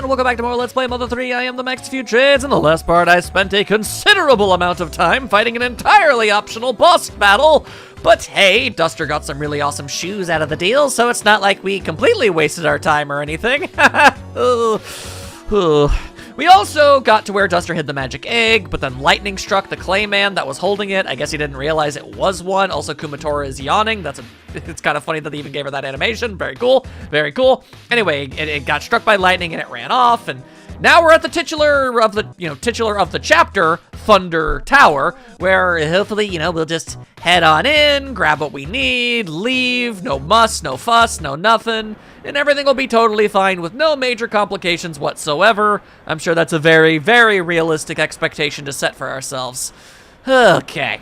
welcome back to more Let's Play Mother 3. I am the Max Few Trades. In the last part, I spent a considerable amount of time fighting an entirely optional boss battle. But hey, Duster got some really awesome shoes out of the deal, so it's not like we completely wasted our time or anything. We also got to where Duster hid the magic egg, but then lightning struck the Clayman that was holding it. I guess he didn't realize it was one. Also, Kumatora is yawning. It's kind of funny that they even gave her that animation. Very cool. Very cool. Anyway, it got struck by lightning and it ran off, and now we're at the titular of the chapter, Thunder Tower, where hopefully, we'll just head on in, grab what we need, leave, no muss, no fuss, no nothing, and everything will be totally fine with no major complications whatsoever. I'm sure that's a very, very realistic expectation to set for ourselves. Okay.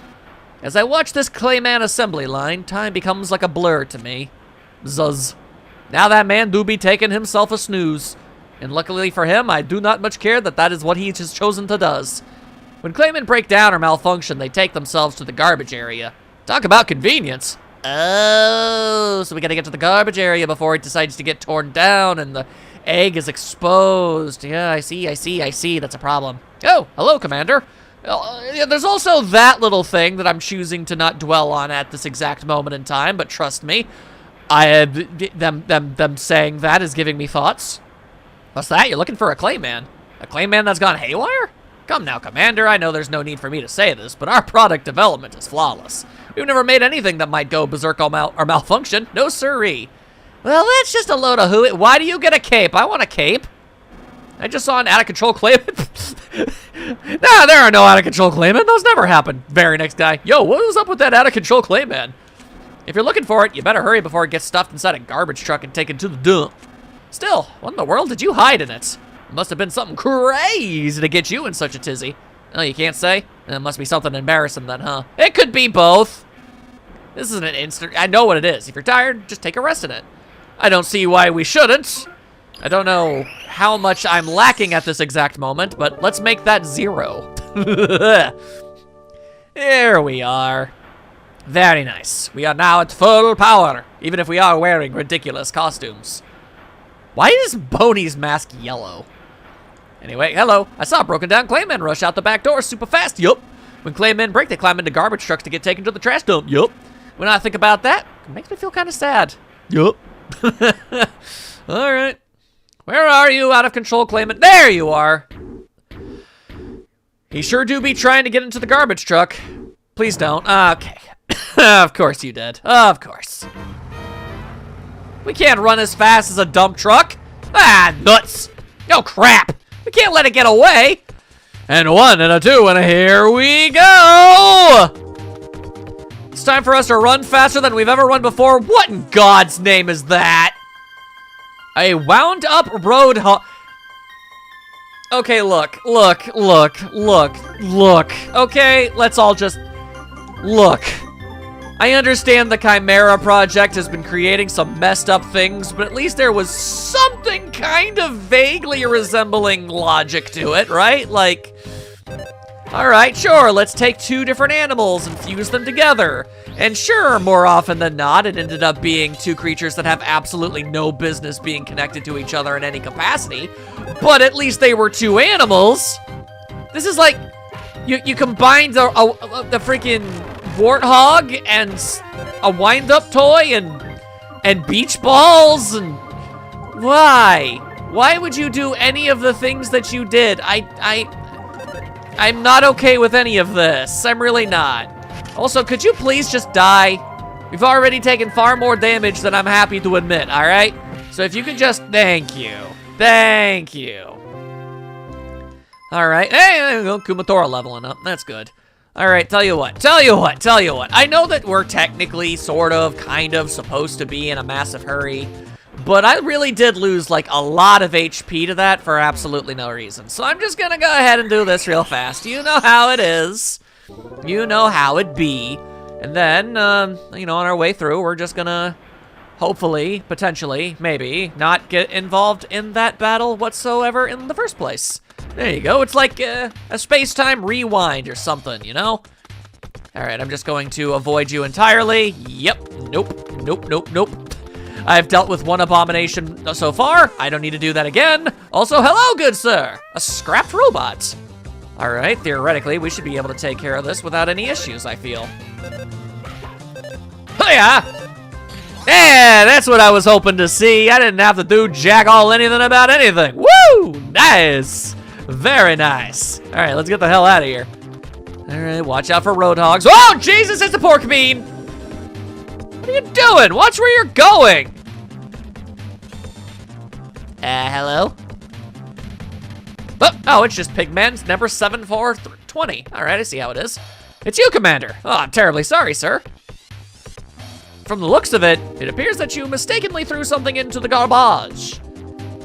As I watch this Clayman assembly line, time becomes like a blur to me. Zuzz. Now that man do be taking himself a snooze. And luckily for him, I do not much care that is what he has chosen to does. When Claymen break down or malfunction, they take themselves to the garbage area. Talk about convenience. Oh, so we gotta get to the garbage area before it decides to get torn down and the egg is exposed. Yeah, I see. That's a problem. Oh, hello, Commander. Yeah, there's also that little thing that I'm choosing to not dwell on at this exact moment in time, but trust me, them saying that is giving me thoughts. What's that? You're looking for a Clayman? A Clayman that's gone haywire? Come now, Commander. I know there's no need for me to say this, but our product development is flawless. We've never made anything that might go berserk or malfunction. No siree. Well, that's just a load of hooey. Why do you get a cape? I want a cape. I just saw an out-of-control Clayman. Nah, there are no out-of-control Claymen. Those never happen. Very next guy. Yo, what was up with that out-of-control Clayman? If you're looking for it, you better hurry before it gets stuffed inside a garbage truck and taken to the dump. Still, what in the world did you hide in it? It must have been something crazy to get you in such a tizzy. Oh, you can't say? It must be something embarrassing then, huh? It could be both. This isn't an instant. I know what it is. If you're tired, just take a rest in it. I don't see why we shouldn't. I don't know how much I'm lacking at this exact moment, but let's make that 0. There we are. Very nice. We are now at full power, even if we are wearing ridiculous costumes. Why is Boney's mask yellow? Anyway, hello. I saw a broken down Clayman rush out the back door super fast. Yup. When Claymen break, they climb into garbage trucks to get taken to the trash dump. Yup. When I think about that, it makes me feel kind of sad. Yup. All right. Where are you, out of control Clayman? There you are. He sure do be trying to get into the garbage truck. Please don't. Okay. Of course you did. Of course. We can't run as fast as a dump truck. Ah, nuts. No crap. We can't let it get away. And 1 and a 2 and a here we go. It's time for us to run faster than we've ever run before. What in God's name is that? A wound up road Okay, look. Okay, let's all just look. I understand the Chimera project has been creating some messed up things, but at least there was something kind of vaguely resembling logic to it, right? Like, all right, sure, let's take 2 different animals and fuse them together. And sure, more often than not, it ended up being 2 creatures that have absolutely no business being connected to each other in any capacity, but at least they were 2 animals. This is like, you combined the freaking warthog and a wind-up toy and beach balls, and why would you do any of the things that you did? I'm not okay with any of this. I'm really not. Also, could you please just die? We've already taken far more damage than I'm happy to admit, all right? So if you could just, thank you. All right, hey, there we go, Kumatora leveling up, that's good. All right, tell you what. I know that we're technically, sort of, kind of supposed to be in a massive hurry, but I really did lose, like, a lot of HP to that for absolutely no reason. So I'm just gonna go ahead and do this real fast. You know how it is. You know how it be. And then, on our way through, we're just gonna, hopefully, potentially, maybe, not get involved in that battle whatsoever in the first place. There you go. It's like a space-time rewind or something, you know? All right, I'm just going to avoid you entirely. Yep. Nope. I've dealt with one abomination so far. I don't need to do that again. Also, hello, good sir. A scrapped robot. All right, theoretically, we should be able to take care of this without any issues, I feel. Oh, yeah. Yeah, that's what I was hoping to see. I didn't have to do jack all anything about anything. Woo! Nice. Very nice. All right, let's get the hell out of here. All right, watch out for roadhogs. Oh, Jesus, it's a pork bean. What are you doing? Watch where you're going. Hello? Oh, it's just Pigman's number 7420. All right, I see how it is. It's you, Commander. Oh, I'm terribly sorry, sir. From the looks of it, it appears that you mistakenly threw something into the garbage.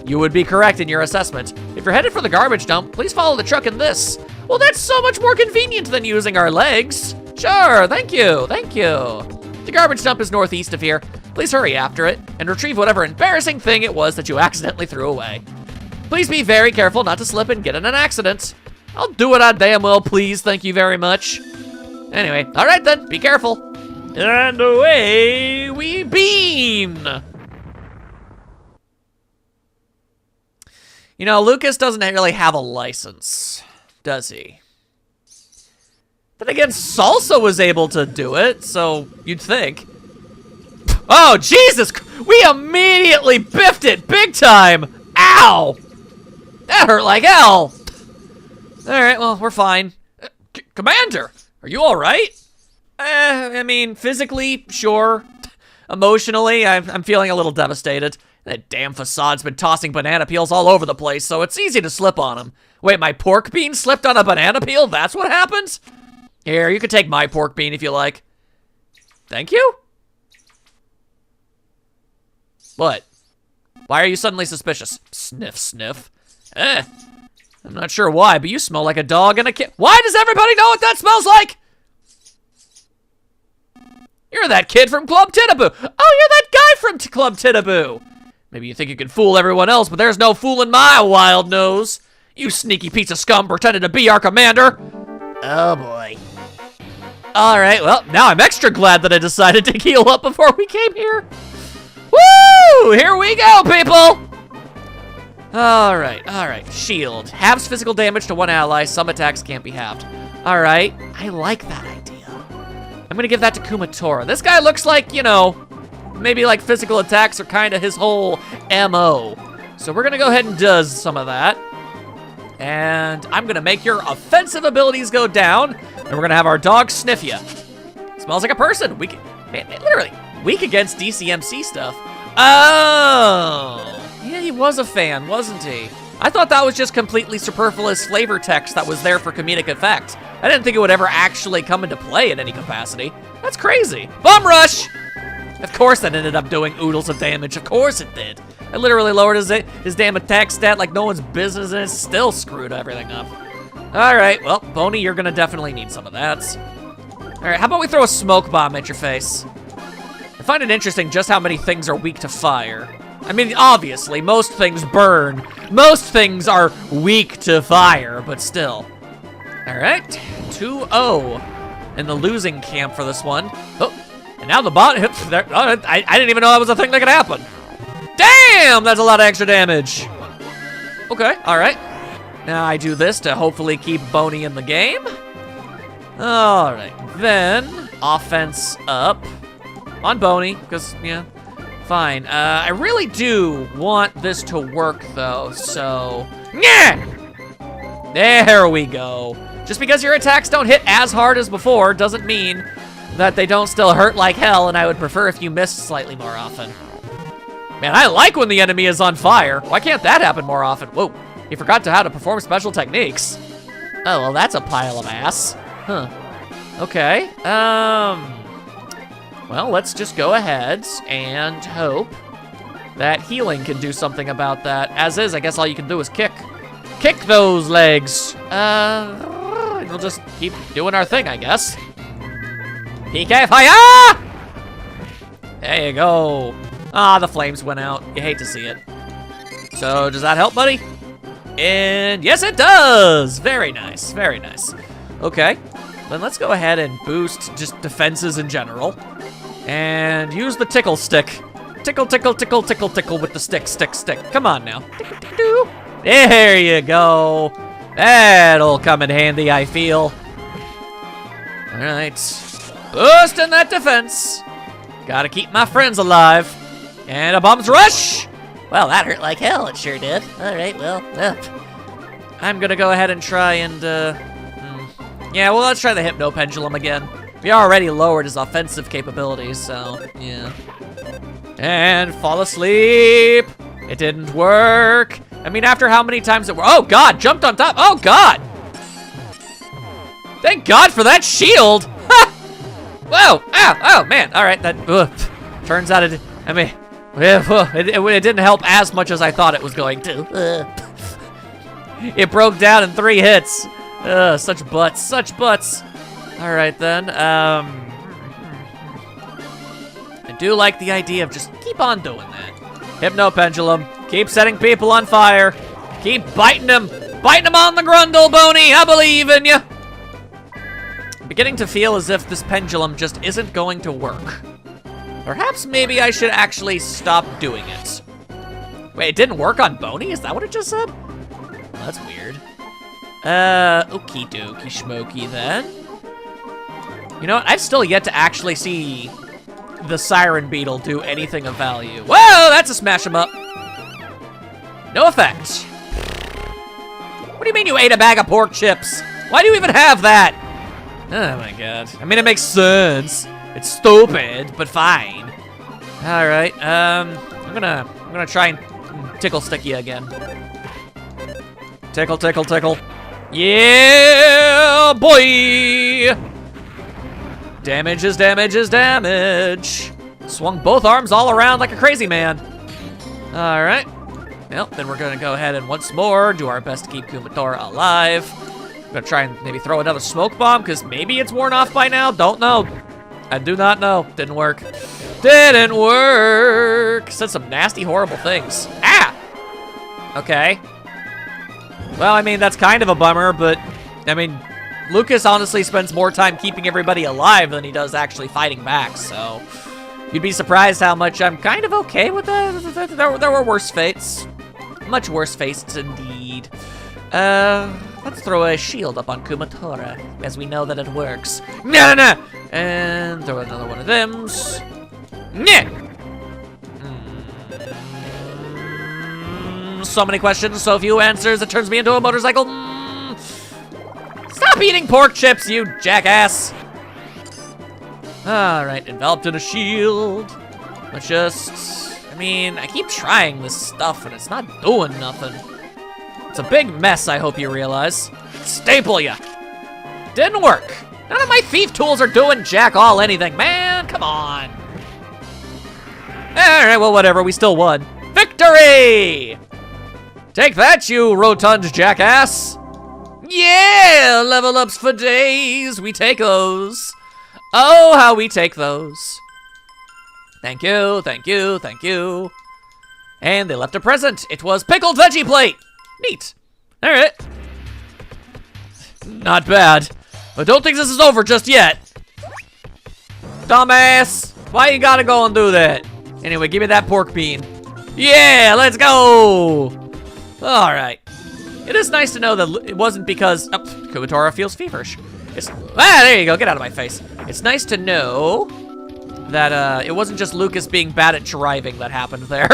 You would be correct in your assessment. If you're headed for the garbage dump, please follow the truck in this. Well, that's so much more convenient than using our legs. Sure, thank you, thank you. The garbage dump is northeast of here. Please hurry after it and retrieve whatever embarrassing thing it was that you accidentally threw away. Please be very careful not to slip and get in an accident. I'll do what I damn well please, thank you very much. Anyway, all right then, be careful. And away we beam! You know, Lucas doesn't really have a license, does he? Then again, Salsa was able to do it, so you'd think. Oh, Jesus! We immediately biffed it big time! Ow! That hurt like hell! Alright, well, we're fine. Commander, are you alright? I mean, physically, sure. Emotionally, I'm feeling a little devastated. That damn facade's been tossing banana peels all over the place, so it's easy to slip on them. Wait, my pork bean slipped on a banana peel? That's what happened? Here, you can take my pork bean if you like. Thank you? What? Why are you suddenly suspicious? Sniff, sniff. I'm not sure why, but you smell like a dog and a kid. Why does everybody know what that smells like? You're that kid from Club Tittaboo. Oh, you're that guy from Club Tittaboo. Maybe you think you can fool everyone else, but there's no fooling my wild nose. You sneaky piece of scum pretended to be our commander. Oh, boy. All right, well, now I'm extra glad that I decided to heal up before we came here. Woo! Here we go, people. All right. Shield. Halves physical damage to one ally. Some attacks can't be halved. All right, I like that idea. I'm gonna give that to Kumatora. This guy looks like, you know, maybe like physical attacks are kind of his whole MO. So we're gonna go ahead and does some of that. And I'm gonna make your offensive abilities go down, and we're gonna have our dog sniff you. Smells like a person. Weak, man, literally, weak against DCMC stuff. Oh, yeah, he was a fan, wasn't he? I thought that was just completely superfluous flavor text that was there for comedic effect. I didn't think it would ever actually come into play in any capacity. That's crazy. Bum rush! Of course that ended up doing oodles of damage. Of course it did. I literally lowered his damn attack stat like no one's business, and it still screwed everything up. All right, well, Boney, you're gonna definitely need some of that. All right, how about we throw a smoke bomb at your face? I find it interesting just how many things are weak to fire. I mean, obviously, most things burn. Most things are weak to fire, but still. All right, 2-0 in the losing camp for this one. Oh, and now the bot hits there. Oh, I didn't even know that was a thing that could happen. Damn, that's a lot of extra damage. Okay, all right. Now I do this to hopefully keep Boney in the game. All right, then offense up on Boney, because, yeah. Fine. I really do want this to work, though, so... Yeah! There we go. Just because your attacks don't hit as hard as before doesn't mean that they don't still hurt like hell, and I would prefer if you missed slightly more often. Man, I like when the enemy is on fire. Why can't that happen more often? Whoa, he forgot how to perform special techniques. Oh, well, that's a pile of ass. Huh. Okay, well, let's just go ahead and hope that healing can do something about that. As is, I guess all you can do is kick. Kick those legs. We'll just keep doing our thing, I guess. PK fire! There you go. Ah, the flames went out. You hate to see it. So, does that help, buddy? And yes, it does. Very nice, very nice. Okay, then let's go ahead and boost just defenses in general. And use the tickle stick Tickle, tickle, tickle, tickle, tickle with the stick, stick, stick. Come on now. Tickle-tickle-doo. There you go. That'll come in handy, I feel. All right. Boosting that defense. Gotta keep my friends alive. And a bomb's rush. Well, that hurt like hell. It sure did. All right, well. I'm gonna go ahead and try and, yeah, well, let's try the Hypno Pendulum again. We already lowered his offensive capabilities, so, yeah. And fall asleep. It didn't work. I mean, after how many times it worked? Oh, God, jumped on top. Oh, God. Thank God for that shield. Ha! Whoa, ow, oh, man. All right, that, turns out it, I mean, it didn't help as much as I thought it was going to. It broke down in 3 hits. Such butts, such butts. All right, then. I do like the idea of just keep on doing that. Hypno Pendulum. Keep setting people on fire. Keep biting them. Biting them on the grundle, Boney. I believe in you. I'm beginning to feel as if this pendulum just isn't going to work. Perhaps maybe I should actually stop doing it. Wait, it didn't work on Boney? Is that what it just said? Well, that's weird. Okie dokie schmokey then. You know what? I've still yet to actually see the Siren Beetle do anything of value. Whoa, that's a smash 'em up. No effect. What do you mean you ate a bag of pork chips? Why do you even have that? Oh my God. I mean, it makes sense. It's stupid, but fine. All right. I'm gonna try and tickle stick you again. Tickle, tickle, tickle. Yeah, boy. Damage is damage is damage. Swung both arms all around like a crazy man. All right. Well, then we're gonna go ahead and once more do our best to keep Kumatora alive. I'm gonna try and maybe throw another smoke bomb because maybe it's worn off by now. Don't know. I do not know. Didn't work. Didn't work. Said some nasty, horrible things. Ah! Okay. Well, I mean, that's kind of a bummer, but, I mean, Lucas honestly spends more time keeping everybody alive than he does actually fighting back, so you'd be surprised how much I'm kind of okay with that. There were worse fates. Much worse fates, indeed. Let's throw a shield up on Kumatora, as we know that it works. No, no, no! And throw another one of them. Yeah. So many questions, so few answers. It turns me into a motorcycle. Stop eating pork chips, you jackass. All right, enveloped in a shield. Let's just, I mean, I keep trying this stuff and it's not doing nothing. It's a big mess, I hope you realize. Staple ya. Didn't work. None of my thief tools are doing jack all anything, man. Come on. All right, well, whatever. We still won. Victory! Take that, you rotund jackass. Yeah, level ups for days. We take those. Oh, how we take those. Thank you, thank you, thank you. And they left a present. It was pickled veggie plate. Neat. All right. Not bad. But don't think this is over just yet. Dumbass. Why you gotta go and do that? Anyway, give me that pork bean. Yeah, let's go. All right. It is nice to know that it wasn't because Kumatora feels feverish. There you go. Get out of my face. It's nice to know that it wasn't just Lucas being bad at driving that happened there.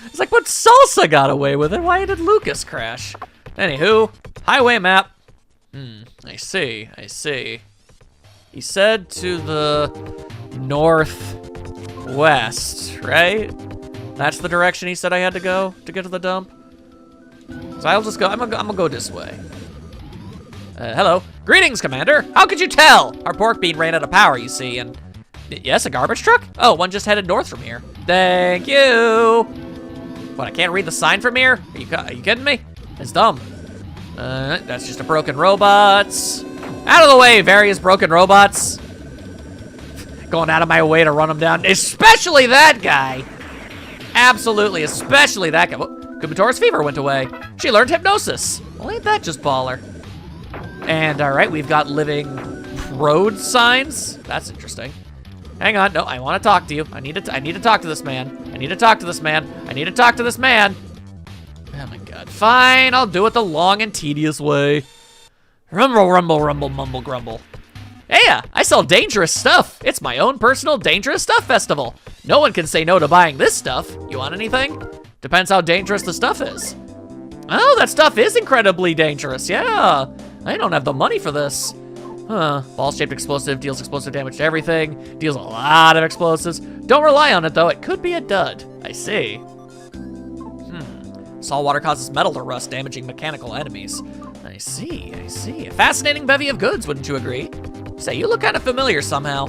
It's like, but Salsa got away with it. Why did Lucas crash? Anywho, highway map. I see, I see. He said to the northwest, right? That's the direction he said I had to go to get to the dump. So I'll just go, I'm gonna go this way. Hello. Greetings, Commander. How could you tell? Our pork bean ran out of power, you see, and yes, a garbage truck? Oh, one just headed north from here. Thank you. What, I can't read the sign from here? Are you kidding me? It's dumb. That's just a broken robots. Out of the way, various broken robots. Going out of my way to run them down, especially that guy. Absolutely, especially that guy. Kumatora's fever went away. She learned hypnosis. Well, ain't that just baller? And all right, we've got living road signs. That's interesting. Hang on. No, I want to talk to you. I need to talk to this man. I need to talk to this man. I need to talk to this man. Oh my god. Fine, I'll do it the long and tedious way. Rumble, rumble, rumble, mumble, grumble. Hey, I sell dangerous stuff. It's my own personal dangerous stuff festival. No one can say no to buying this stuff. You want anything? Depends how dangerous the stuff is. Oh, that stuff is incredibly dangerous. Yeah, I don't have the money for this. Ball-shaped explosive, deals explosive damage to everything. Deals a lot of explosives. Don't rely on it, though. It could be a dud. I see. Salt water causes metal to rust, damaging mechanical enemies. I see. A fascinating bevy of goods, wouldn't you agree? Say, you look kind of familiar somehow.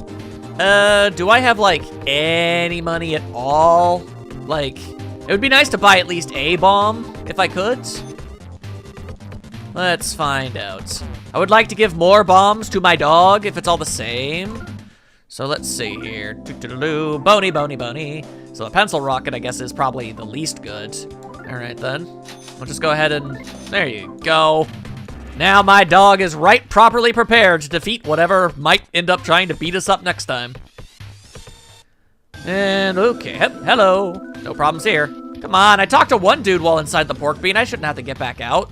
Do I have, like, any money at all? Like, it would be nice to buy at least a bomb, if I could. Let's find out. I would like to give more bombs to my dog, if it's all the same. So let's see here. Bony, bony, bony. So the pencil rocket, I guess, is probably the least good. All right, then. We'll just go ahead and... There you go. Now my dog is right properly prepared to defeat whatever might end up trying to beat us up next time. And, okay. Hello. No problems here. Come on, I talked to one dude while inside the pork bean. I shouldn't have to get back out.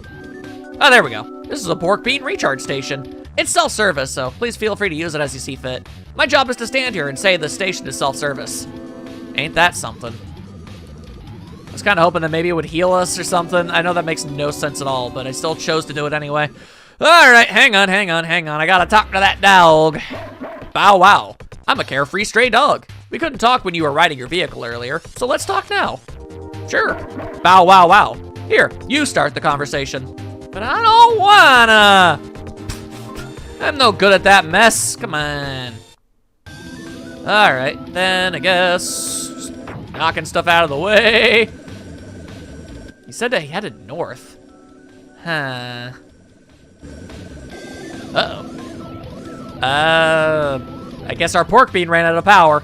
Oh, there we go. This is a pork bean recharge station. It's self-service, so please feel free to use it as you see fit. My job is to stand here and say the station is self-service. Ain't that something? I was kind of hoping that maybe it would heal us or something. I know that makes no sense at all, but I still chose to do it anyway. All right, hang on. I gotta talk to that dog. Bow wow. I'm a carefree stray dog. We couldn't talk when you were riding your vehicle earlier, so let's talk now. Sure. Bow wow wow. Here, you start the conversation. But I don't wanna. I'm no good at that mess. Come on. All right, then I guess knocking stuff out of the way. He said that he headed north. Huh. I guess our pork bean ran out of power.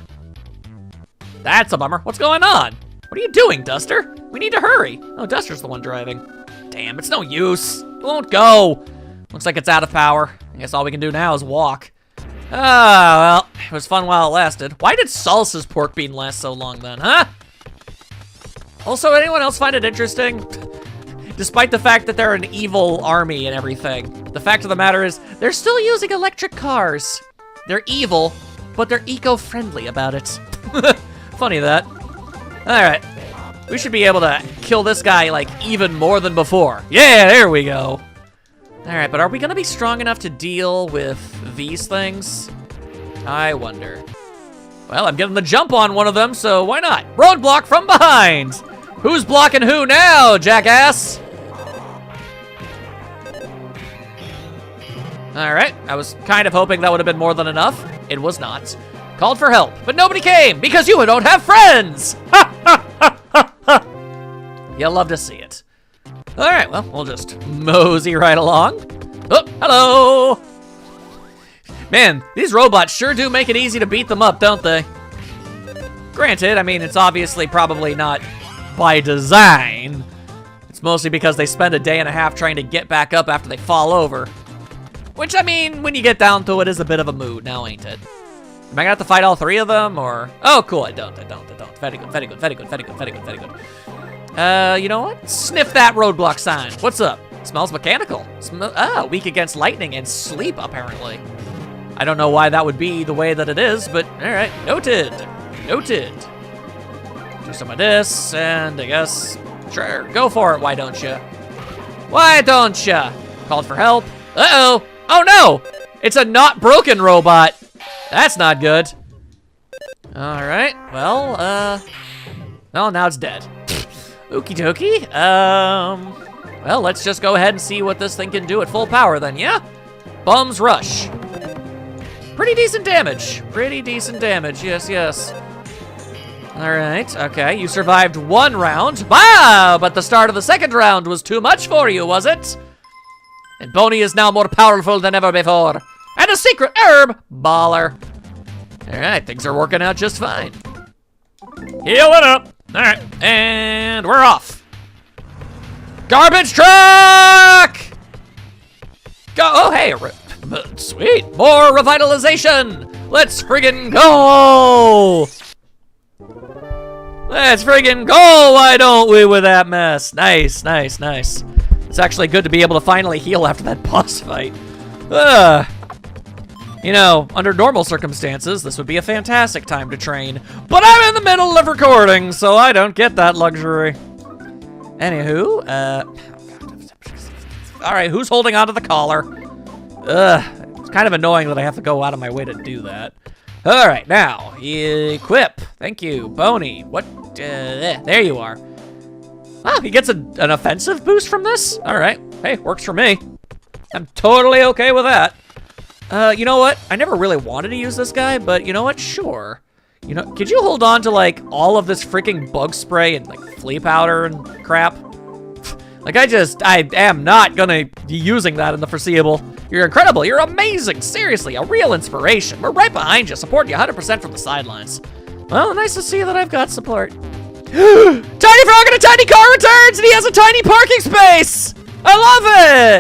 That's a bummer. What's going on? What are you doing, Duster? We need to hurry. Oh, Duster's the one driving. Damn, it's no use. It won't go. Looks like it's out of power. I guess all we can do now is walk. Well, it was fun while it lasted. Why did Salsa's pork bean last so long then, huh? Also, anyone else find it interesting? Despite the fact that they're an evil army and everything, the fact of the matter is they're still using electric cars. They're evil, but they're eco-friendly about it. Funny that. All right, we should be able to kill this guy like even more than before. Yeah, there we go. All right, but are we gonna be strong enough to deal with these things? I wonder. Well, I'm getting the jump on one of them, so why not? Roadblock from behind. Who's blocking who now, jackass? All right, I was kind of hoping that would have been more than enough. It was not. Called for help, but nobody came because you don't have friends. You'll love to see it. All right, well, we'll just mosey right along. Oh, hello. Man, these robots sure do make it easy to beat them up, don't they? Granted, I mean, it's obviously probably not by design. It's mostly because they spend a day and a half trying to get back up after they fall over. Which, I mean, when you get down to it, is a bit of a mood now, ain't it? Am I gonna have to fight all three of them, or? Oh, cool, I don't. Very good. You know what? Sniff that roadblock sign. What's up? Smells mechanical. Weak against lightning and sleep, apparently. I don't know why that would be the way that it is, but all right, noted. Do some of this, and I guess, sure, go for it, why don't you? Why don't you? Called for help. Uh-oh. Oh no! It's a not broken robot. That's not good. All right, well, now it's dead. Okie dokie. Well, let's just go ahead and see what this thing can do at full power then, yeah? Bums rush. Pretty decent damage, yes. All right, okay, you survived one round. Wow, but the start of the second round was too much for you, was it? And Boney is now more powerful than ever before. And a secret herb, baller. All right, things are working out just fine. Heal it up. All right, and we're off. Garbage truck! Go, oh hey, sweet, more revitalization. Let's friggin' go! Let's friggin' go, why don't we, with that mess? Nice, nice, nice. It's actually good to be able to finally heal after that boss fight. You know, under normal circumstances, this would be a fantastic time to train. But I'm in the middle of recording, so I don't get that luxury. Anywho, alright, who's holding onto the collar? It's kind of annoying that I have to go out of my way to do that. Alright, now, equip. Thank you, Boney. What? There you are. Oh, he gets an offensive boost from this? Alright, hey, works for me. I'm totally okay with that. You know what? I never really wanted to use this guy, but you know what? Sure. You know, could you hold on to, like, all of this freaking bug spray and, like, flea powder and crap? Like, I am not gonna be using that in the foreseeable. You're incredible. You're amazing. Seriously, a real inspiration. We're right behind you, supporting you 100% from the sidelines. Well, nice to see that I've got support. Tiny Frog in a tiny car returns, and he has a tiny parking space! I love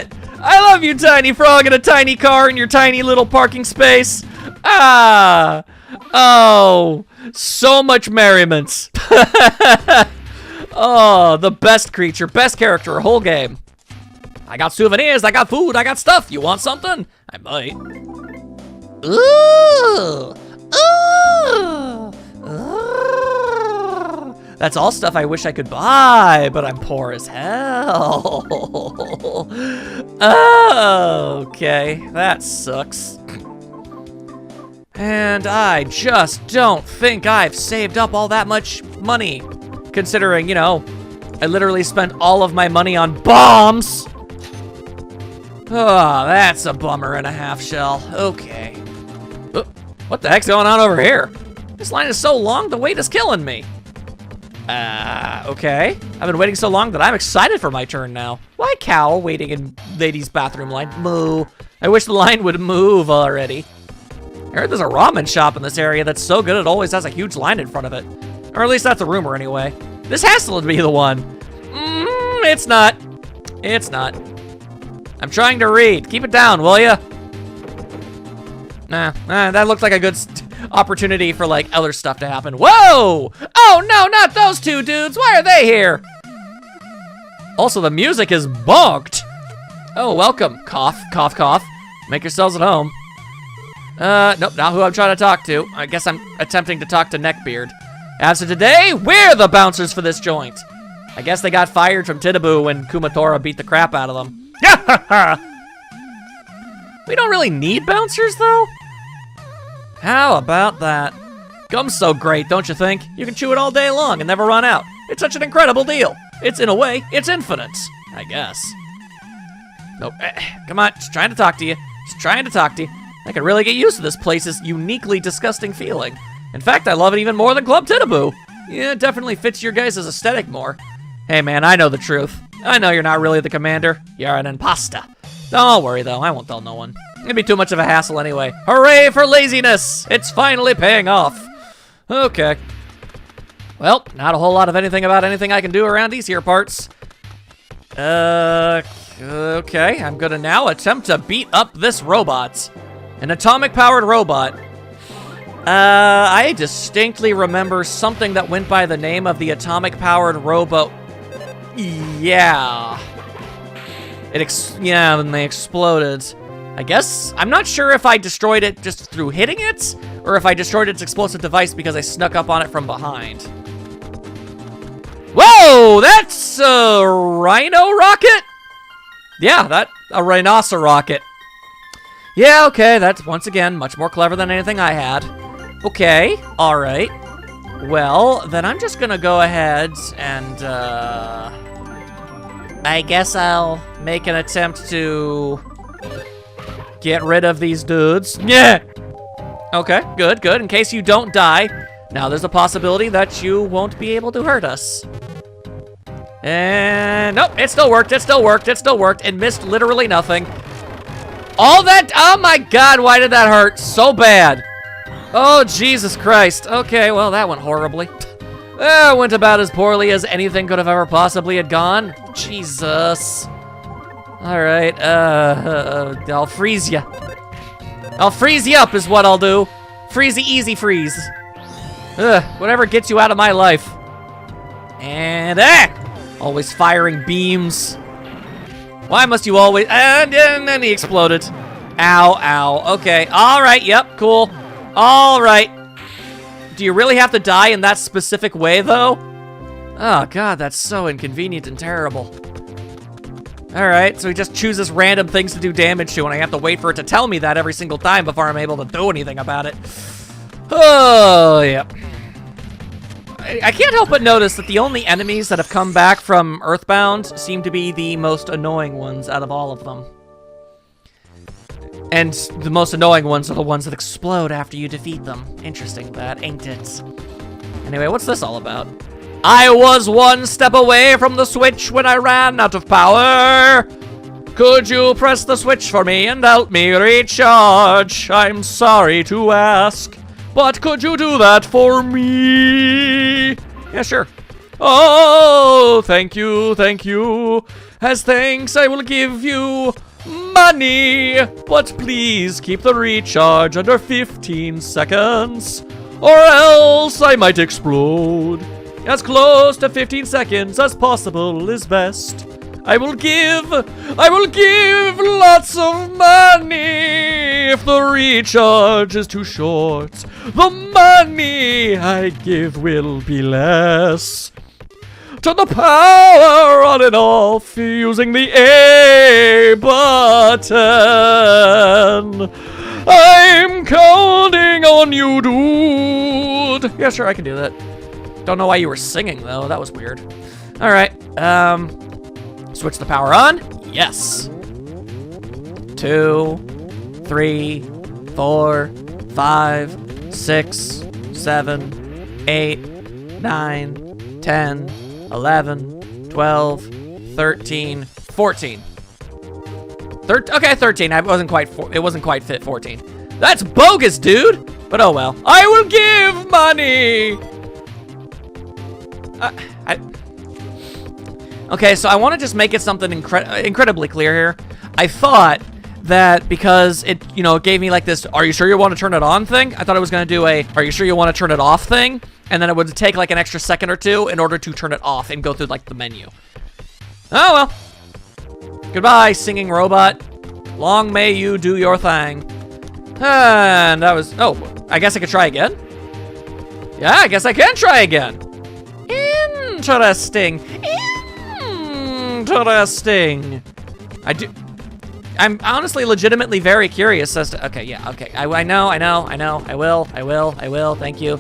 it! I love you, Tiny Frog, in a tiny car in your tiny little parking space. Ah! Oh, so much merriment. Oh, the best creature, best character, whole game. I got souvenirs, I got food, I got stuff. You want something? I might. Ooh! Ooh! Ooh! That's all stuff I wish I could buy, but I'm poor as hell. Okay, that sucks. And I just don't think I've saved up all that much money, considering, you know, I literally spent all of my money on bombs. Oh, that's a bummer and a half, Shell. Okay. What the heck's going on over here? This line is so long, the wait is killing me. Okay. I've been waiting so long that I'm excited for my turn now. Why cow waiting in ladies' bathroom line? Moo. I wish the line would move already. I heard there's a ramen shop in this area that's so good it always has a huge line in front of it. Or at least that's a rumor anyway. This has to be the one. It's not. It's not. I'm trying to read. Keep it down, will ya? Nah, that looked like a good opportunity for, like, other stuff to happen. Whoa! Oh, no, not those two dudes. Why are they here? Also, the music is bonked. Oh, welcome. Cough, cough, cough. Make yourselves at home. Nope, not who I'm trying to talk to. I guess I'm attempting to talk to Neckbeard. As of today, we're the bouncers for this joint. I guess they got fired from Titabu when Kumatora beat the crap out of them. We don't really need bouncers, though. How about that? Gum's so great, don't you think? You can chew it all day long and never run out. It's such an incredible deal. It's, in a way, it's infinite, I guess. Nope, come on, just trying to talk to you. Just trying to talk to you. I can really get used to this place's uniquely disgusting feeling. In fact, I love it even more than Club Titabu. Yeah, it definitely fits your guys' aesthetic more. Hey man, I know the truth. I know you're not really the commander. You're an imposter. Don't worry though, I won't tell no one. It'd be too much of a hassle anyway. Hooray for laziness! It's finally paying off. Okay. Well, not a whole lot of anything about anything I can do around these here parts. Okay, I'm gonna now attempt to beat up this robot. An atomic-powered robot. I distinctly remember something that went by the name of the atomic-powered robot. Yeah. Yeah, and they exploded. I guess, I'm not sure if I destroyed it just through hitting it, or if I destroyed its explosive device because I snuck up on it from behind. Whoa, that's a rhino rocket? Yeah, a rhinoceros rocket. Yeah, okay, that's once again much more clever than anything I had. Okay, all right. Well, then I'm just gonna go ahead and, I guess I'll make an attempt to get rid of these dudes. Yeah! Okay, good, good. In case you don't die, now there's a possibility that you won't be able to hurt us. And, nope, it still worked, it still worked, it still worked. It missed literally nothing. All that, oh my god, why did that hurt so bad? Oh, Jesus Christ. Okay, well, that went horribly. That went about as poorly as anything could have ever possibly had gone. Jesus. All right, I'll freeze you. I'll freeze you up is what I'll do. Freezy easy freeze. Ugh, whatever gets you out of my life. And always firing beams. Why must you always, and then he exploded. Ow, ow, okay, all right, yep, cool. All right. Do you really have to die in that specific way, though? Oh, God, that's so inconvenient and terrible. All right, so he just chooses random things to do damage to, and I have to wait for it to tell me that every single time before I'm able to do anything about it. Oh, yep. I can't help but notice that the only enemies that have come back from Earthbound seem to be the most annoying ones out of all of them. And the most annoying ones are the ones that explode after you defeat them. Interesting that, ain't it? Anyway, what's this all about? I was one step away from the switch when I ran out of power. Could you press the switch for me and help me recharge? I'm sorry to ask, but could you do that for me? Yeah, sure. Oh, thank you, thank you. As thanks, I will give you money, but please keep the recharge under 15 seconds, or else I might explode. As close to 15 seconds as possible is best. I will give lots of money if the recharge is too short. The money I give will be less. Turn the power on and off using the A button. I'm counting on you, dude. Yeah, sure, I can do that. Don't know why you were singing, though. That was weird. All right. Switch the power on. Yes. 2, 3, 4, 5, 6, 7, 8, 9, 10, 11, 12, 13, 14. Okay, 13. It wasn't quite fit 14. That's bogus, dude. But oh well. I will give money. Okay, so I want to just make it something incredibly clear here. I thought that because it, it gave me like this, are you sure you want to turn it on thing? I thought I was going to do a, are you sure you want to turn it off thing? And then it would take like an extra second or two in order to turn it off and go through like the menu. Oh well. Goodbye, singing robot. Long may you do your thing. And that was, oh, I guess I could try again? Yeah, I guess I can try again. Interesting. Interesting. I'm honestly legitimately very curious as to, okay, yeah, okay. I know, I will, thank you.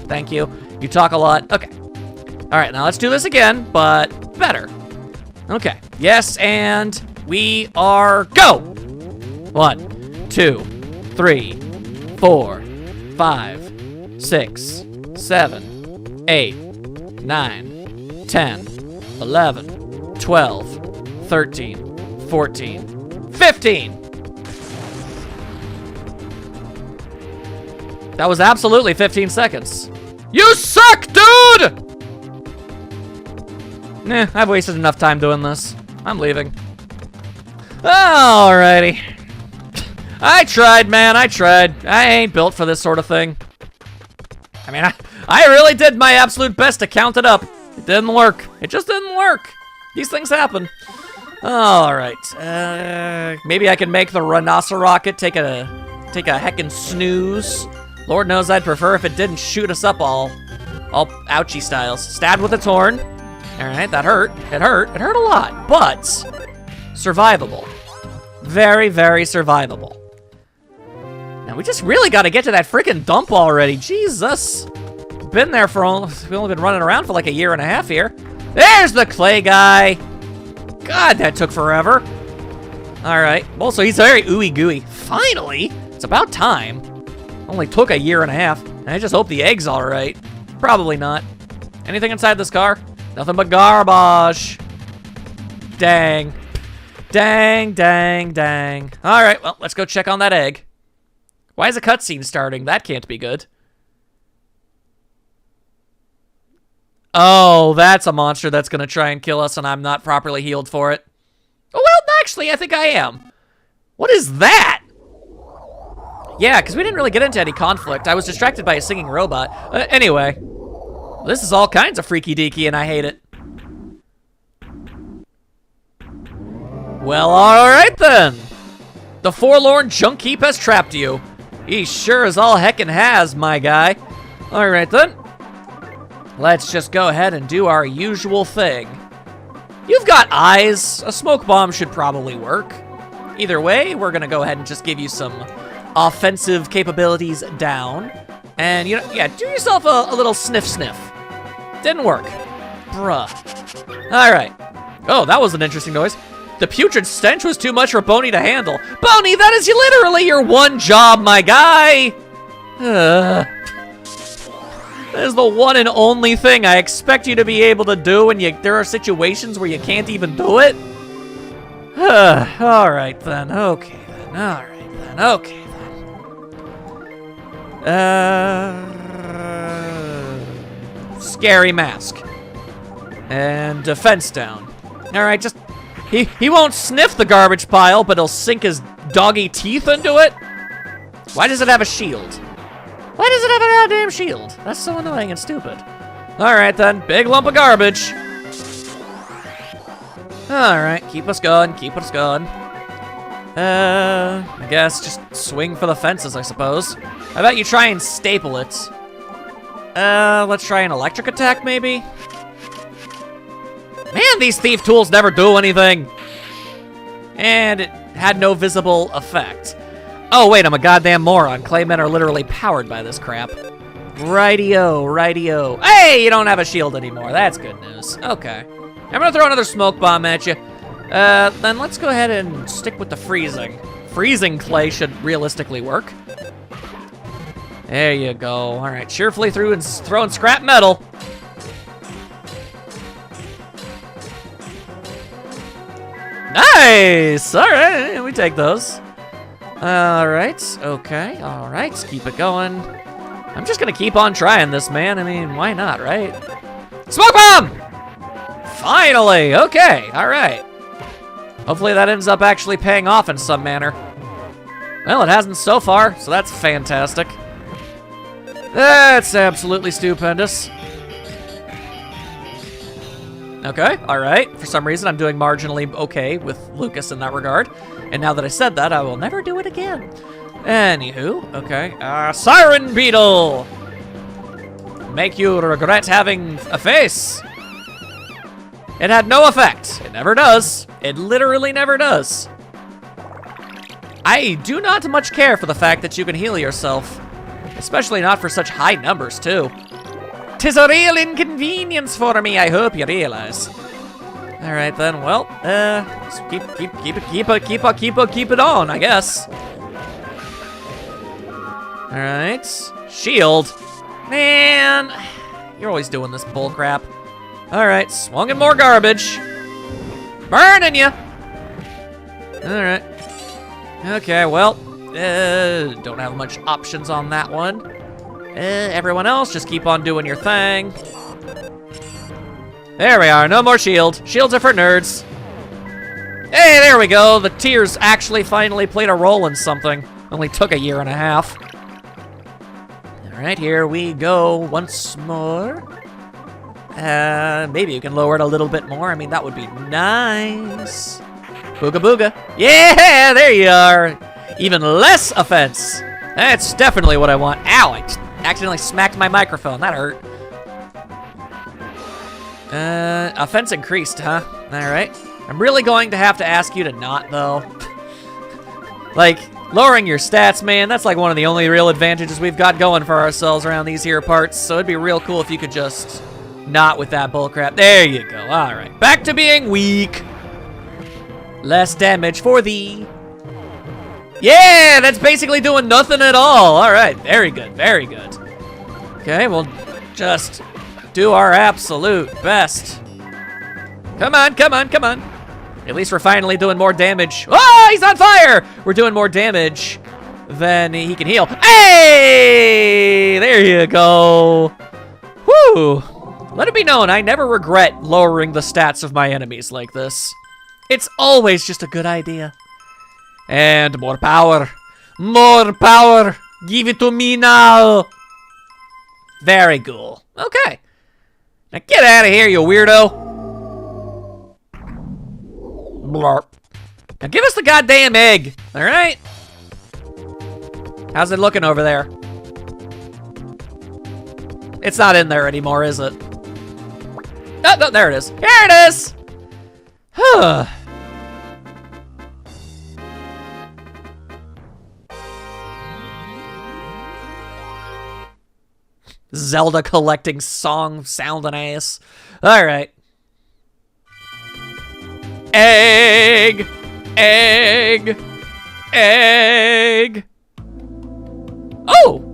You talk a lot, okay. All right, now let's do this again, but better. Okay, yes, and we are go. 1, 2, 3, 4, 5, 6, 7, 8, 9, 10, 11, 12, 13, 14, 15. That was absolutely 15 seconds. You suck, dude! Nah, I've wasted enough time doing this. I'm leaving. Alrighty. I tried, man, I tried. I ain't built for this sort of thing. I mean, I really did my absolute best to count it up. It didn't work. It just didn't work. These things happen. Alright. Maybe I can make the rhinocerocket take a heckin' snooze. Lord knows I'd prefer if it didn't shoot us up all ouchy styles. Stabbed with its horn. Alright, that hurt. It hurt. It hurt a lot, but survivable. Very, very survivable. Now we just really got to get to that freaking dump already. Jesus. Been there for we've only been running around for like a year and a half here. There's the clay guy. God, that took forever. All right. Well, so he's very ooey gooey. Finally, it's about time. Only took a year and a half. And I just hope the egg's all right. Probably not. Anything inside this car? Nothing but garbage. Dang. Dang, dang, dang. All right, well, let's go check on that egg. Why is a cutscene starting? That can't be good. Oh, that's a monster that's gonna try and kill us and I'm not properly healed for it. Oh, well, actually, I think I am. What is that? Yeah, because we didn't really get into any conflict. I was distracted by a singing robot. Anyway, this is all kinds of freaky deaky, and I hate it. Well, all right then. The forlorn junk heap has trapped you. He sure as all heckin' has, my guy. All right then. Let's just go ahead and do our usual thing. You've got eyes. A smoke bomb should probably work. Either way, we're gonna go ahead and just give you some offensive capabilities down. And, you know, yeah, do yourself a little sniff. Didn't work. Bruh. All right. Oh, that was an interesting noise. The putrid stench was too much for Boney to handle. Boney, that is literally your one job, my guy. That is the one and only thing I expect you to be able to do when there are situations where you can't even do it. All right then, okay then, all right then, okay then. Scary mask. And defense down. All right, just... He won't sniff the garbage pile, but he'll sink his doggy teeth into it? Why does it have a shield? Why does it have a goddamn shield? That's so annoying and stupid. All right then, big lump of garbage. All right, keep us going, keep us going. I guess just swing for the fences, I suppose. How about you try and staple it? Let's try an electric attack, maybe? Man, these thief tools never do anything. And it had no visible effect. Oh, wait, I'm a goddamn moron. Claymen are literally powered by this crap. Rightio, rightio. Hey, you don't have a shield anymore. That's good news. Okay. I'm gonna throw another smoke bomb at you. Then let's go ahead and stick with the freezing. Freezing clay should realistically work. There you go. All right, cheerfully through and throwing scrap metal. Nice! All right, we take those. All right, okay, all right, let's keep it going. I'm just gonna keep on trying this, man. I mean, why not, right? Smoke bomb! Finally, okay, all right. Hopefully that ends up actually paying off in some manner. Well, it hasn't so far, so that's fantastic. That's absolutely stupendous. Okay, all right. For some reason, I'm doing marginally okay with Lucas in that regard. And now that I said that, I will never do it again. Anywho, okay. Siren Beetle! Make you regret having a face. It had no effect. It never does. It literally never does. I do not much care for the fact that you can heal yourself. Especially not for such high numbers, too. 'Tis a real inconvenience for me, I hope you realize. All right then, well, just keep it on, I guess. All right, shield. Man, you're always doing this bull crap. All right, swung more garbage. Burning you. All right. Okay, well, don't have much options on that one. Everyone else, just keep on doing your thing. There we are, no more shield. Shields are for nerds. Hey, there we go. The tears actually finally played a role in something. Only took a year and a half. All right, here we go once more. Maybe you can lower it a little bit more. I mean, that would be nice. Booga booga. Yeah, there you are. Even less offense. That's definitely what I want. Ow, I accidentally smacked my microphone. That hurt. Offense increased, huh? All right. I'm really going to have to ask you to not, though. Like, lowering your stats, man, that's like one of the only real advantages we've got going for ourselves around these here parts, so it'd be real cool if you could just not with that bullcrap. There you go. All right. Back to being weak. Less damage for thee. Yeah, that's basically doing nothing at all. All right, very good, very good. Okay, we'll just do our absolute best. Come on, come on, come on. At least we're finally doing more damage. Oh, he's on fire! We're doing more damage than he can heal. Hey, there you go. Whew. Let it be known, I never regret lowering the stats of my enemies like this. It's always just a good idea. And more power. More power! Give it to me now! Very cool. Okay. Now get out of here, you weirdo! Blarp. Now give us the goddamn egg, alright? How's it looking over there? It's not in there anymore, is it? Oh, no, there it is. Here it is! Huh. Zelda collecting song sounding ass. Alright. Egg! Egg! Egg! Oh!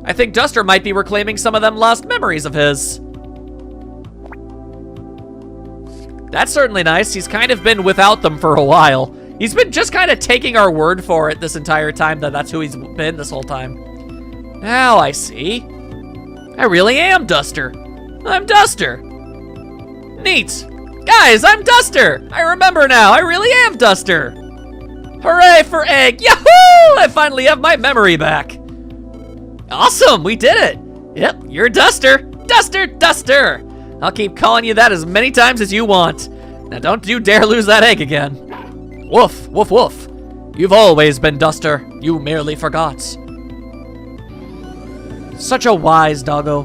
I think Duster might be reclaiming some of them lost memories of his. That's certainly nice. He's kind of been without them for a while. He's been just kind of taking our word for it this entire time that that's who he's been this whole time. Now I see. I really am Duster. I'm Duster. Neat. Guys, I'm Duster. I remember now. I really am Duster. Hooray for egg. Yahoo! I finally have my memory back. Awesome, we did it. Yep, you're Duster. Duster, Duster. I'll keep calling you that as many times as you want. Now don't you dare lose that egg again. Woof, woof, woof. You've always been Duster. You merely forgot. Such a wise doggo.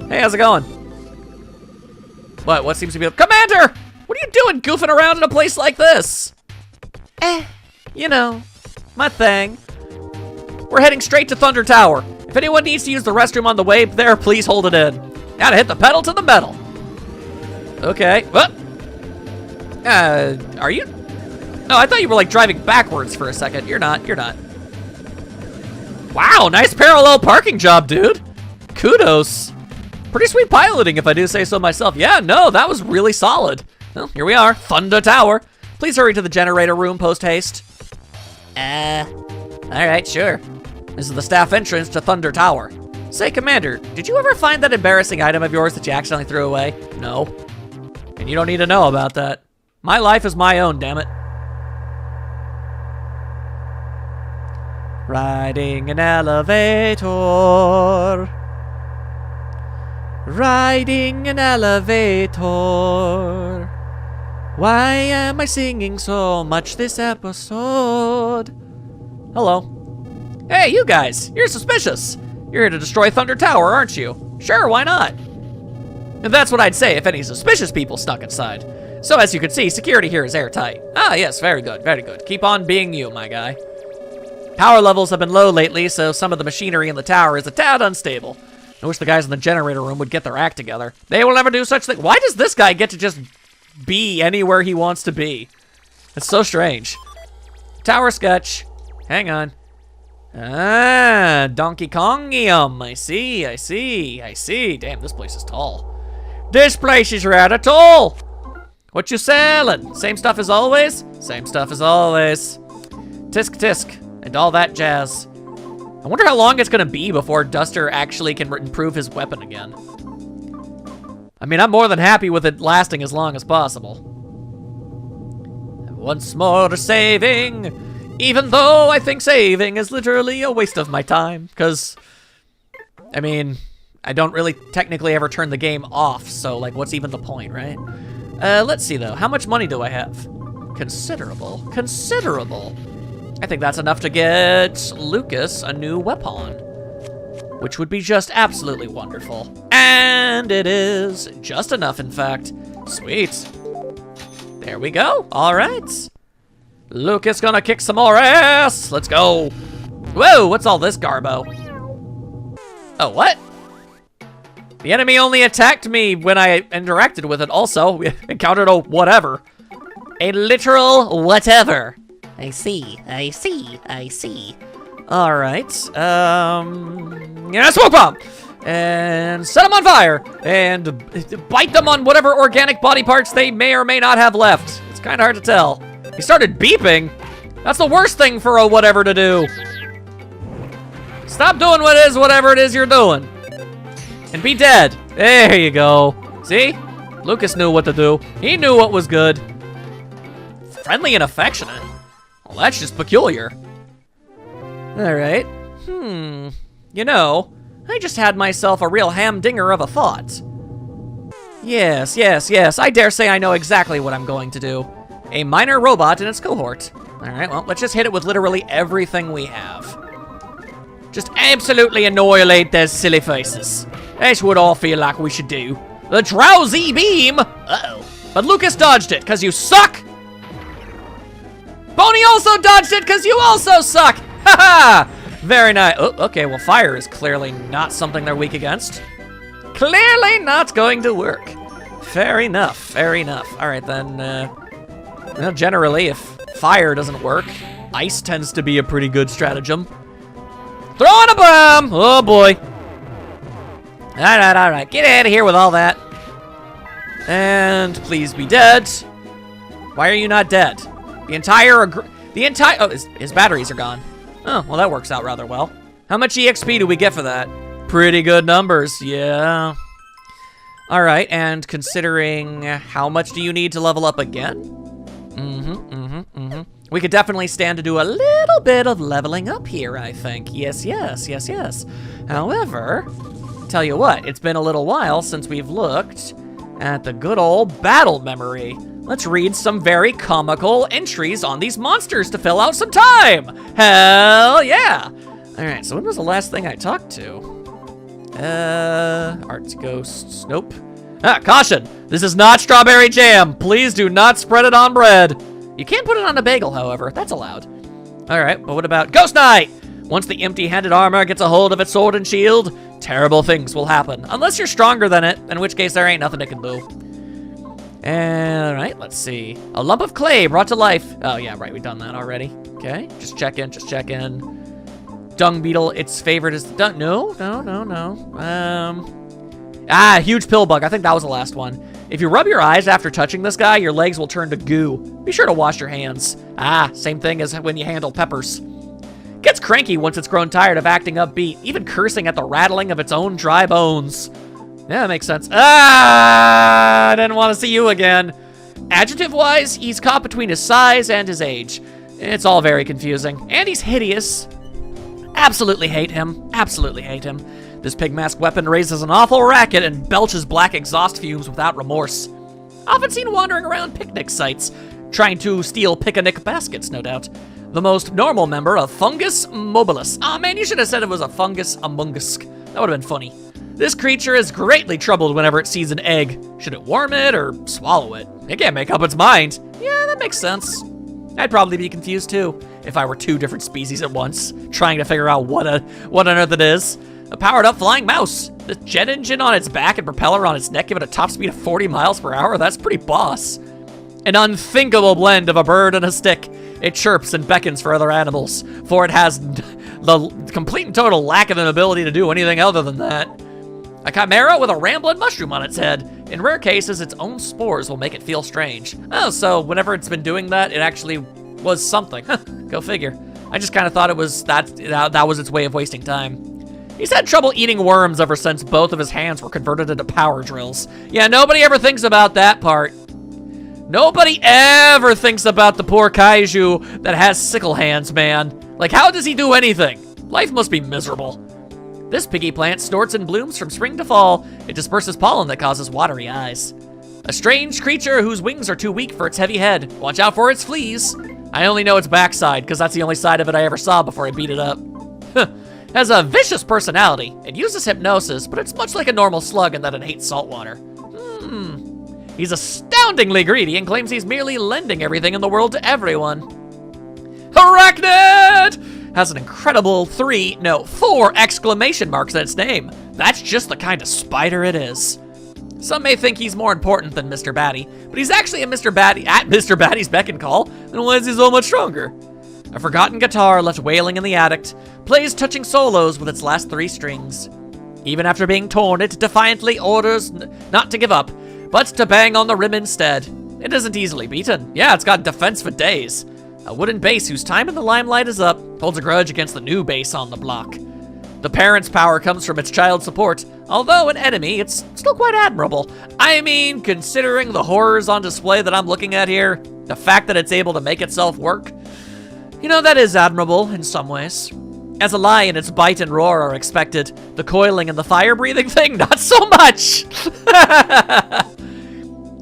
Hey, how's it going? What seems to be Commander! What are you doing goofing around in a place like this? You know, my thing. We're heading straight to Thunder Tower. If anyone needs to use the restroom on the way there, please hold it in. Gotta hit the pedal to the metal. Okay, what? Are you? Oh, I thought you were like driving backwards for a second. You're not. Wow, nice parallel parking job, dude. Kudos. Pretty sweet piloting, if I do say so myself. Yeah, no, that was really solid. Well, here we are, Thunder Tower. Please hurry to the generator room post-haste. All right, sure. This is the staff entrance to Thunder Tower. Say, Commander, did you ever find that embarrassing item of yours that you accidentally threw away? No. And you don't need to know about that. My life is my own, damn it. Riding an elevator. Riding an elevator. Why am I singing so much this episode? Hello. Hey, you guys, you're suspicious. You're here to destroy Thunder Tower, aren't you? Sure, why not? And that's what I'd say if any suspicious people stuck inside. So as you can see, security here is airtight. Ah, yes, very good, very good. Keep on being you, my guy. Power levels have been low lately, so some of the machinery in the tower is a tad unstable. I wish the guys in the generator room would get their act together. They will never do such thing. Why does this guy get to just be anywhere he wants to be? It's so strange. Tower sketch. Hang on. Ah, Donkey Kongium. I see. Damn, this place is tall. This place is rather tall. What you selling? Same stuff as always? Same stuff as always. Tisk tisk, and all that jazz. I wonder how long it's gonna be before Duster actually can improve his weapon again. I mean, I'm more than happy with it lasting as long as possible. Once more saving. Even though I think saving is literally a waste of my time, because, I mean, I don't really technically ever turn the game off, so, like, what's even the point, right? Let's see, though. How much money do I have? Considerable. I think that's enough to get Lucas a new weapon, which would be just absolutely wonderful. And it is just enough, in fact. Sweet. There we go. All right. Lucas gonna kick some more ass. Let's go. Whoa, what's all this garbo? Oh, what? The enemy only attacked me when I interacted with it. Also, we encountered a whatever. A literal whatever. I see. All right. Yeah, smoke bomb. And set them on fire. And bite them on whatever organic body parts they may or may not have left. It's kind of hard to tell. He started beeping. That's the worst thing for a whatever to do. Stop doing whatever it is you're doing. And be dead. There you go. See? Lucas knew what to do. He knew what was good. Friendly and affectionate. Well, that's just peculiar. Alright. You know, I just had myself a real hamdinger of a thought. Yes, I dare say I know exactly what I'm going to do. A minor robot in its cohort. Alright, well, let's just hit it with literally everything we have. Just absolutely annihilate their silly faces. That's what I feel like we should do. The drowsy beam! Uh-oh. But Lucas dodged it, because you suck! Boney also dodged it, because you also suck! Ha-ha! Very nice. Oh, okay, well, fire is clearly not something they're weak against. Clearly not going to work. Fair enough, fair enough. All right, then, well, generally, if fire doesn't work, ice tends to be a pretty good stratagem. Throwing a bomb! Oh, boy. All right. Get out of here with all that. And please be dead. Why are you not dead? Oh, his batteries are gone. Oh, well, that works out rather well. How much EXP do we get for that? Pretty good numbers, yeah. All right, and considering how much do you need to level up again? We could definitely stand to do a little bit of leveling up here, I think. Yes. However, tell you what, it's been a little while since we've looked at the good old battle memory. Let's read some very comical entries on these monsters to fill out some time. Hell yeah. All right, so when was the last thing I talked to? Arts ghosts, nope. Caution, this is not strawberry jam. Please do not spread it on bread. You can put it on a bagel, however, that's allowed. All right, but what about Ghost Knight? Once the empty-handed armor gets a hold of its sword and shield, terrible things will happen. Unless you're stronger than it, in which case there ain't nothing it can do. All right, let's see. A lump of clay brought to life. Oh, yeah, right, we've done that already. Okay, just check in. Dung beetle, its favorite is the dung. No. Huge pill bug. I think that was the last one. If you rub your eyes after touching this guy, your legs will turn to goo. Be sure to wash your hands. Same thing as when you handle peppers. Gets cranky once it's grown tired of acting upbeat, even cursing at the rattling of its own dry bones. Yeah, that makes sense. I didn't want to see you again. Adjective-wise, he's caught between his size and his age. It's all very confusing. And he's hideous. Absolutely hate him. This pig mask weapon raises an awful racket and belches black exhaust fumes without remorse. Often seen wandering around picnic sites, trying to steal picnic baskets, no doubt. The most normal member of Fungus mobilis. Aw, man, you should have said it was a Fungus amungus. That would have been funny. This creature is greatly troubled whenever it sees an egg. Should it worm it or swallow it? It can't make up its mind. Yeah, that makes sense. I'd probably be confused too, if I were two different species at once, trying to figure out what on earth it is. A powered-up flying mouse. The jet engine on its back and propeller on its neck give it a top speed of 40 miles per hour. That's pretty boss. An unthinkable blend of a bird and a stick. It chirps and beckons for other animals, for it has the complete and total lack of an ability to do anything other than that. A chimera with a rambling mushroom on its head. In rare cases, its own spores will make it feel strange. Oh, so whenever it's been doing that, it actually was something. Go figure. I just kind of thought it was that was its way of wasting time. He's had trouble eating worms ever since both of his hands were converted into power drills. Yeah, nobody ever thinks about that part. Nobody ever thinks about the poor kaiju that has sickle hands, man. Like, how does he do anything? Life must be miserable. This piggy plant snorts and blooms from spring to fall. It disperses pollen that causes watery eyes. A strange creature whose wings are too weak for its heavy head. Watch out for its fleas. I only know its backside, because that's the only side of it I ever saw before I beat it up. Has a vicious personality. It uses hypnosis, but it's much like a normal slug in that it hates salt water. He's astoundingly greedy and claims he's merely lending everything in the world to everyone. Arachnid! Has an incredible 4 exclamation marks in its name. That's just the kind of spider it is. Some may think he's more important than Mr. Batty, but he's actually at Mr. Batty's beck and call, then why is he so much stronger? A forgotten guitar left wailing in the attic plays touching solos with its last 3 strings. Even after being torn, it defiantly orders not to give up, but to bang on the rim instead. It isn't easily beaten. Yeah, it's got defense for days. A wooden bass whose time in the limelight is up holds a grudge against the new bass on the block. The parent's power comes from its child support. Although an enemy, it's still quite admirable. I mean, considering the horrors on display that I'm looking at here, the fact that it's able to make itself work, You know, that is admirable in some ways. As a lion, its bite and roar are expected. The coiling and the fire-breathing thing, not so much.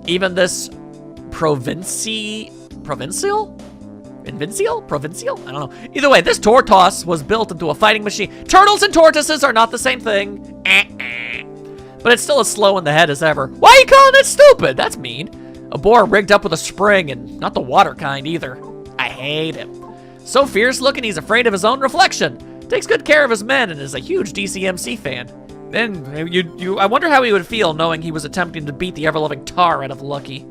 Even this provincial? Provincial? I don't know. Either way, this tortoise was built into a fighting machine. Turtles and tortoises are not the same thing. But it's still as slow in the head as ever. Why are you calling it stupid? That's mean. A boar rigged up with a spring, and not the water kind either. I hate him. So fierce looking, he's afraid of his own reflection. Takes good care of his men and is a huge DCMC fan. Then, I wonder how he would feel knowing he was attempting to beat the ever-loving tar out of Lucky.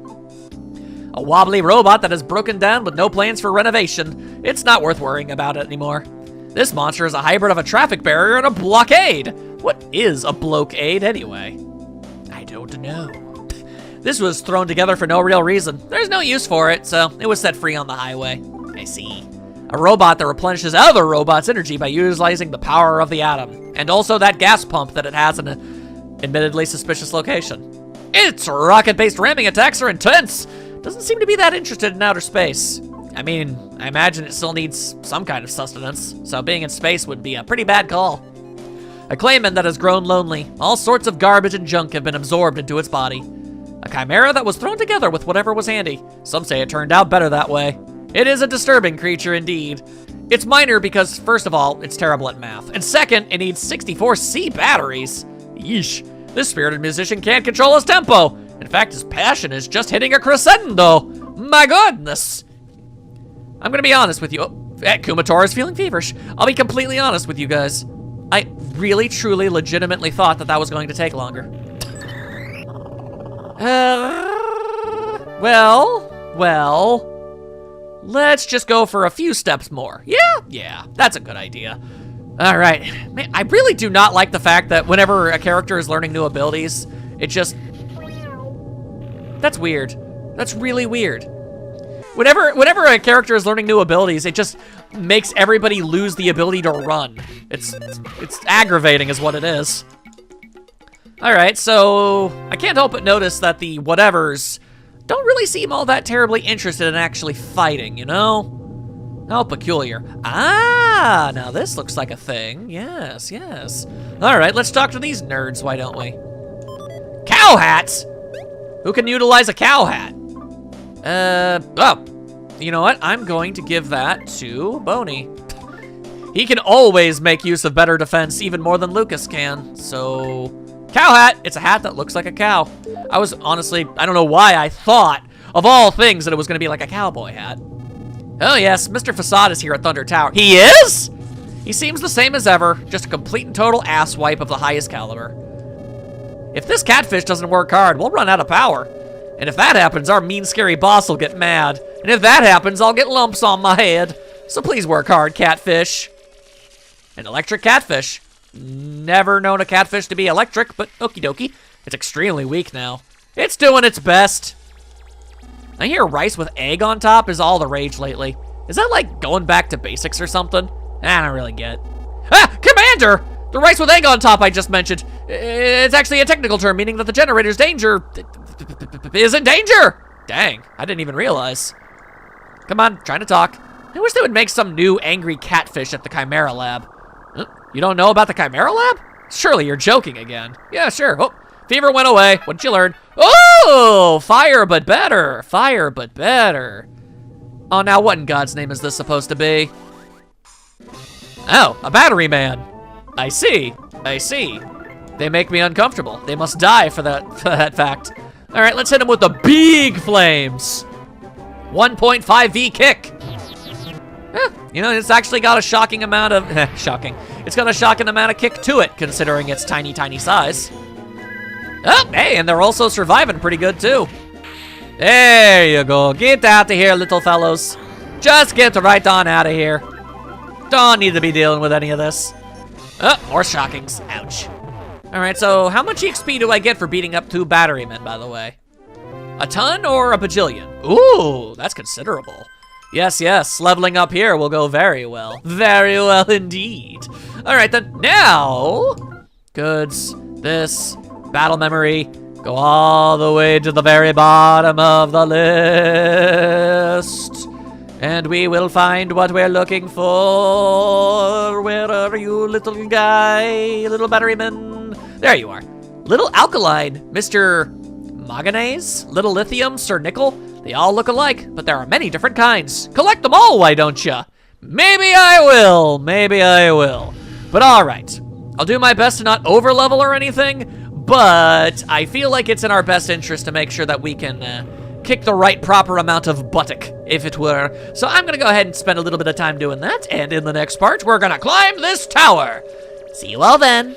A wobbly robot that is broken down with no plans for renovation. It's not worth worrying about it anymore. This monster is a hybrid of a traffic barrier and a blockade. What is a blockade anyway? I don't know. This was thrown together for no real reason. There's no use for it, so it was set free on the highway. I see. A robot that replenishes other robots' energy by utilizing the power of the atom. And also that gas pump that it has in an admittedly suspicious location. Its rocket-based ramming attacks are intense. Doesn't seem to be that interested in outer space. I mean, I imagine it still needs some kind of sustenance, so being in space would be a pretty bad call. A Clayman that has grown lonely. All sorts of garbage and junk have been absorbed into its body. A chimera that was thrown together with whatever was handy. Some say it turned out better that way. It is a disturbing creature indeed. It's minor because, first of all, it's terrible at math. And second, it needs 64C batteries. Yeesh. This spirited musician can't control his tempo. In fact, his passion is just hitting a crescendo. My goodness. I'm gonna be honest with you. Kumatora is feeling feverish. I'll be completely honest with you guys. I really, truly, legitimately thought that was going to take longer. Well, let's just go for a few steps more. Yeah, that's a good idea. All right, man, I really do not like the fact that whenever a character is learning new abilities, it just, that's weird. That's really weird. Whenever a character is learning new abilities, it just makes everybody lose the ability to run. It's aggravating is what it is. All right, so I can't help but notice that the whatevers don't really seem all that terribly interested in actually fighting, you know? How peculiar. Ah, now this looks like a thing. Yes. All right, let's talk to these nerds, why don't we? Cow hats? Who can utilize a cow hat? You know what? I'm going to give that to Boney. He can always make use of better defense, even more than Lucas can, so... Cow hat! It's a hat that looks like a cow. I was honestly, I don't know why I thought, of all things, that it was gonna be like a cowboy hat. Oh yes, Mr. Facade is here at Thunder Tower. He is? He seems the same as ever, just a complete and total asswipe of the highest caliber. If this catfish doesn't work hard, we'll run out of power. And if that happens, our mean, scary boss will get mad. And if that happens, I'll get lumps on my head. So please work hard, catfish. An electric catfish. Never known a catfish to be electric, but okie dokie. It's extremely weak now. It's doing its best. I hear rice with egg on top is all the rage lately. Is that like going back to basics or something? I don't really get it. Ah, Commander! The rice with egg on top I just mentioned. It's actually a technical term meaning that the generator's danger is in danger. Dang, I didn't even realize. Come on, trying to talk. I wish they would make some new angry catfish at the Chimera Lab. You don't know about the Chimera Lab? Surely you're joking again. Yeah, sure. Oh, fever went away. What'd you learn? Oh, fire but better. Fire but better. Oh, now what in God's name is this supposed to be? Oh, a battery man. I see. They make me uncomfortable. They must die for that fact. All right, let's hit him with the big flames. 1.5V kick. You know, it's actually got a shocking amount of, shocking. It's got a shocking amount of kick to it, considering its tiny, tiny size. Oh, hey, and they're also surviving pretty good, too. There you go. Get out of here, little fellows. Just get right on out of here. Don't need to be dealing with any of this. Oh, more shockings. Ouch. All right, so how much EXP do I get for beating up 2 battery men, by the way? A ton or a bajillion? Ooh, that's considerable. Yes, leveling up here will go very well. Very well indeed. All right then, now, goods, this, battle memory, go all the way to the very bottom of the list. And we will find what we're looking for. Where are you, little guy? Little batteryman? There you are. Little alkaline, Mr. Manganese, little lithium, Sir Nickel. They all look alike, but there are many different kinds. Collect them all, why don't ya? Maybe I will, maybe I will. But all right, I'll do my best to not over-level or anything, but I feel like it's in our best interest to make sure that we can kick the right proper amount of buttock, if it were. So I'm gonna go ahead and spend a little bit of time doing that, and in the next part, we're gonna climb this tower. See you all then.